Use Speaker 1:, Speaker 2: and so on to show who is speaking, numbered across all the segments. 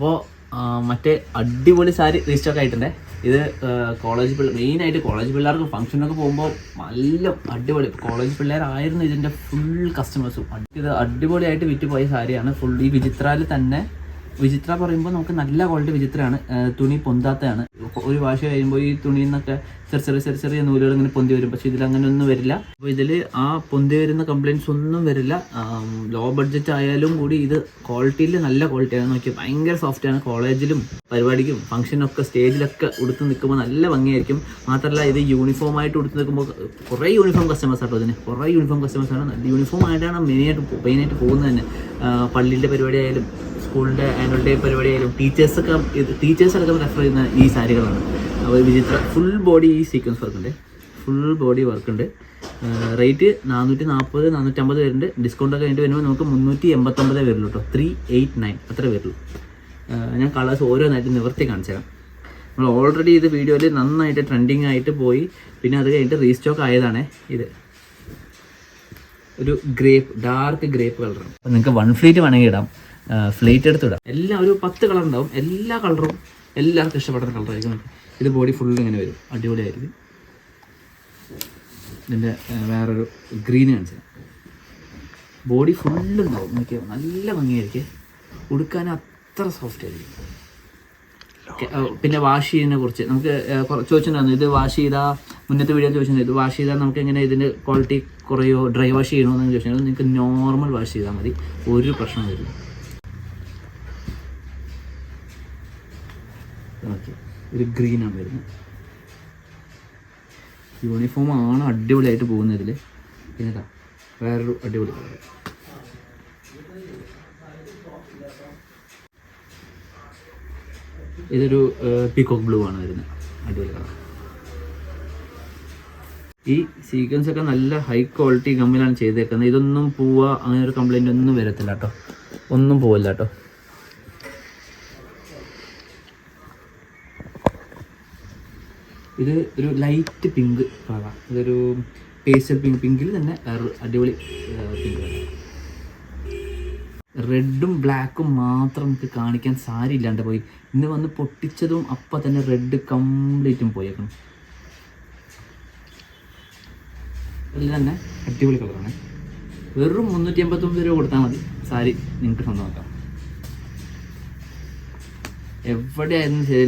Speaker 1: അപ്പോൾ മറ്റേ അടിപൊളി സാരി റീസ്റ്റോക്ക് ആയിട്ടുണ്ട്. ഇത് മെയിനായിട്ട് കോളേജ് പിള്ളേർക്ക് ഫംഗ്ഷനൊക്കെ പോകുമ്പോൾ നല്ല അടിപൊളി കോളേജ് പിള്ളേരായിരുന്നു ഇതിൻ്റെ ഫുൾ കസ്റ്റമേഴ്സും. ഇത് അടിപൊളിയായിട്ട് വിറ്റ് പോയ സാരിയാണ്. ഫുൾ ഈ വിചിത്രയിൽ തന്നെ, വിചിത്ര പറയുമ്പോൾ നമുക്ക് നല്ല ക്വാളിറ്റി വിചിത്രമാണ്. തുണി പൊന്താത്തതാണ്. ഒരു വാഷ് കഴിയുമ്പോൾ ഈ തുണിയിൽ നിന്നൊക്കെ ചെറിയ നൂലുകൾ ഇങ്ങനെ പൊന്തി വരും. പക്ഷേ ഇതിലങ്ങനെ ഒന്നും വരില്ല. അപ്പോൾ ഇതിൽ ആ പൊന്തി വരുന്ന കംപ്ലയിൻറ്റ്സ് ഒന്നും വരില്ല. ലോ ബഡ്ജറ്റ് ആയാലും കൂടി ഇത് ക്വാളിറ്റിയിൽ നല്ല ക്വാളിറ്റിയാണ്. നോക്കിയാൽ ഭയങ്കര സോഫ്റ്റാണ്. കോളേജിലും പരിപാടിക്കും ഫംഗ്ഷനൊക്കെ സ്റ്റേജിലൊക്കെ ഉടുത്ത് നിൽക്കുമ്പോൾ നല്ല ഭംഗിയായിരിക്കും. മാത്രമല്ല ഇത് യൂണിഫോമായിട്ട് ഉടുത്ത് നിൽക്കുമ്പോൾ കുറേ യൂണിഫോം കസ്റ്റമേഴ്സ് ആട്ടോ. ഇതിന് കുറേ യൂണിഫോം കസ്റ്റമേഴ്സാണ്. യൂണിഫോം ആയിട്ടാണ് മെയിനായിട്ട് പോകുന്നത് തന്നെ. പള്ളിൻ്റെ പരിപാടി ആയാലും സ്കൂളിൻ്റെ ആനുവൽ ഡേ പരിപാടി ആയാലും ടീച്ചേഴ്സൊക്കെ റെഫർ ചെയ്യുന്ന ഈ സാരികളാണ്. അപ്പോൾ വിചിത്ര ഫുൾ ബോഡി ഈ സീക്വൻസ് വർക്കുണ്ട്. ഫുൾ ബോഡി വർക്കുണ്ട്. റേറ്റ് 440 450 വരുന്നുണ്ട്. ഡിസ്കൗണ്ടൊക്കെ കഴിഞ്ഞിട്ട് വരുമ്പോൾ നമുക്ക് 389 വരുള്ളൂ കേട്ടോ. 389 അത്ര വരുള്ളൂ. ഞാൻ കളേഴ്സ് ഓരോന്നായിട്ട് നിവർത്തി കാണിച്ചു തരാം. നമ്മൾ ഓൾറെഡി ഇത് വീഡിയോയിൽ നന്നായിട്ട് ട്രെൻഡിങ് ആയിട്ട് പോയി. പിന്നെ അത് കഴിഞ്ഞിട്ട് റീസ്റ്റോക്ക് ആയതാണ്. ഇത് ഒരു ഡാർക്ക് ഗ്രേപ്പ് കളറാണ്. അപ്പോൾ നിങ്ങൾക്ക് 1 ഫ്ലീറ്റ് വേണമെങ്കിൽ ഇടാം, ഫ്ലീറ്റ് എടുത്ത് ഇടാം. എല്ലാം ഒരു 10 കളർ ഉണ്ടാവും. എല്ലാ കളറും എല്ലാവർക്കും ഇഷ്ടപ്പെടുന്ന കളറായിരിക്കും. ഇത് ബോഡി ഫുള്ള് ഇങ്ങനെ വരും, അടിപൊളിയായിരിക്കും. ഇതിൻ്റെ വേറൊരു ഗ്രീൻ കാണിച്ചു. ബോഡി ഫുള്ളുണ്ടാവും. നോക്കിയാൽ നല്ല ഭംഗിയായിരിക്കും. ഉടുക്കാൻ അത്ര സോഫ്റ്റ് ആയിരിക്കും. പിന്നെ വാഷ് ചെയ്യുന്നതിനെ കുറിച്ച് നമുക്ക് ചോദിച്ചിട്ടുണ്ടായിരുന്നു. ഇത് വാഷ് ചെയ്താൽ മുന്നത്തെ വീഡിയോ ചോദിച്ചിട്ടുണ്ട്. ഇത് വാഷ് ചെയ്താൽ നമുക്ക് എങ്ങനെ ഇതിൻ്റെ ക്വാളിറ്റി കുറയോ ഡ്രൈ വാഷ് ചെയ്യണമെന്ന് ചോദിച്ചിട്ടുണ്ടെങ്കിൽ നിങ്ങൾക്ക് നോർമൽ വാഷ് ചെയ്താൽ മതി, ഒരു പ്രശ്നം വരില്ല. ഓക്കെ, ഒരു ഗ്രീനാണ് വരുന്നത്. യൂണിഫോമാണ് അടിപൊളിയായിട്ട് പോകുന്നത് ഇതിൽ. പിന്നെ വേറൊരു അടിപൊളി കളർ. ഇതൊരു പീകോക്ക് ബ്ലൂ ആണ് വരുന്നത്, അടിപൊളി കളർ. ഈ സീക്വൻസ് ഒക്കെ നല്ല ഹൈ ക്വാളിറ്റി ഗമ്മിലാണ് ചെയ്തേക്കുന്നത്. ഇതൊന്നും പോവുക അങ്ങനെ ഒരു കംപ്ലൈൻറ്റ് ഒന്നും വരത്തില്ല കേട്ടോ, ഒന്നും പോവില്ല കേട്ടോ. ഇത് ഒരു ലൈറ്റ് പിങ്ക് കളറാണ്. ഇതൊരു പേസ്റ്റൽ പിങ്കിൽ തന്നെ അടിപൊളി പിങ്ക് കളർ. റെഡും ബ്ലാക്കും മാത്രം നമുക്ക് കാണിക്കാൻ സാരി ഇല്ലാണ്ട് പോയി. ഇന്ന് വന്ന് പൊട്ടിച്ചതും അപ്പം തന്നെ റെഡ് കംപ്ലീറ്റും പോയേക്കണം. എല്ലാം തന്നെ അടിപൊളി കളറാണ്. വെറും 389 രൂപ കൊടുത്താൽ മതി സാരി നിങ്ങൾക്ക് സ്വന്തമാക്കാം. എവിടെയായിരുന്നു ശരി,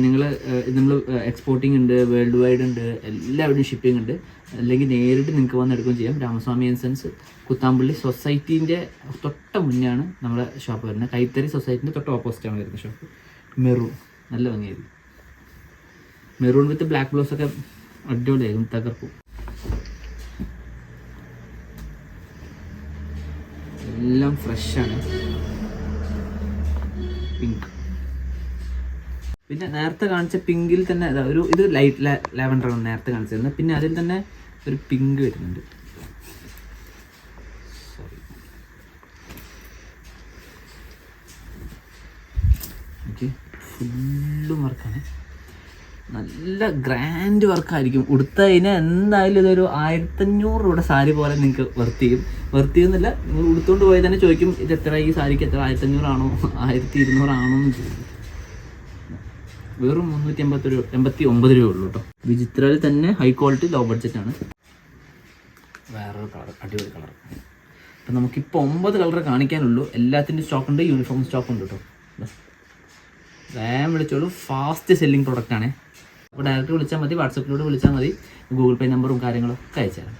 Speaker 1: നമ്മൾ എക്സ്പോർട്ടിംഗ് ഉണ്ട്, വേൾഡ് വൈഡ് ഉണ്ട്, എല്ലാവരുടെയും ഷിപ്പിംഗ് ഉണ്ട്. അല്ലെങ്കിൽ നേരിട്ട് നിങ്ങൾക്ക് വന്ന് എടുക്കുകയും ചെയ്യാം. രാമസ്വാമി ആൻഡ് സൺസ് കുത്താമ്പള്ളി സൊസൈറ്റീൻ്റെ തൊട്ട് മുന്നെയാണ് നമ്മുടെ ഷോപ്പ് വരുന്നത്. കൈത്തറി സൊസൈറ്റീൻ്റെ തൊട്ട് ഓപ്പോസിറ്റാണ് വരുന്നത് ഷോപ്പ്. മെറൂൺ നല്ല ഭംഗിയായിരിക്കും. മെറൂൺ വിത്ത് ബ്ലാക്ക് ബ്ലൗസൊക്കെ അടിപൊളിയായിരിക്കും, തകർക്കും. എല്ലാം ഫ്രഷാണ്. പിങ്ക്. പിന്നെ നേരത്തെ കാണിച്ച പിങ്കിൽ തന്നെ ഇത് ലൈറ്റ് ലാവൻഡറാണ് നേരത്തെ കാണിച്ചിരുന്നത്. പിന്നെ അതിൽ തന്നെ ഒരു പിങ്ക് വരുന്നുണ്ട്. ഓക്കെ, ഫുള്ളും വർക്കാണ്. നല്ല ഗ്രാൻഡ് വർക്കായിരിക്കും. ഉടുത്തതിന് എന്തായാലും ഇതൊരു 1500 രൂപയുടെ സാരി പോലെ നിങ്ങൾക്ക് വർത്ത് ചെയ്യുന്നില്ല. നിങ്ങൾ ഉടുത്തുകൊണ്ട് പോയി തന്നെ ചോദിക്കും ഇത് എത്ര, ഈ സാരിക്ക് എത്ര, 1500 ആണോ 1200 ആണോ എന്ന് ചോദിക്കും. വെറും 389 രൂപ ഉള്ളൂ കേട്ടോ. വിചിത്രയിൽ തന്നെ ഹൈ ക്വാളിറ്റി ലോ ബഡ്ജറ്റാണ്. വേറൊരു കളർ, അടിപൊളി കളർ. അപ്പം നമുക്കിപ്പോൾ 9 കളർ കാണിക്കാനുള്ളൂ. എല്ലാത്തിൻ്റെ സ്റ്റോക്ക് ഉണ്ട്, യൂണിഫോം സ്റ്റോക്ക് ഉണ്ട് കേട്ടോ. വേഗം വിളിച്ചോളൂ, ഫാസ്റ്റ് സെല്ലിങ് പ്രൊഡക്റ്റാണ്. അപ്പോൾ ഡയറക്റ്റ് വിളിച്ചാൽ മതി, വാട്സപ്പിലൂടെ വിളിച്ചാൽ മതി. ഗൂഗിൾ പേ നമ്പറും കാര്യങ്ങളൊക്കെ അയച്ചു തരാം.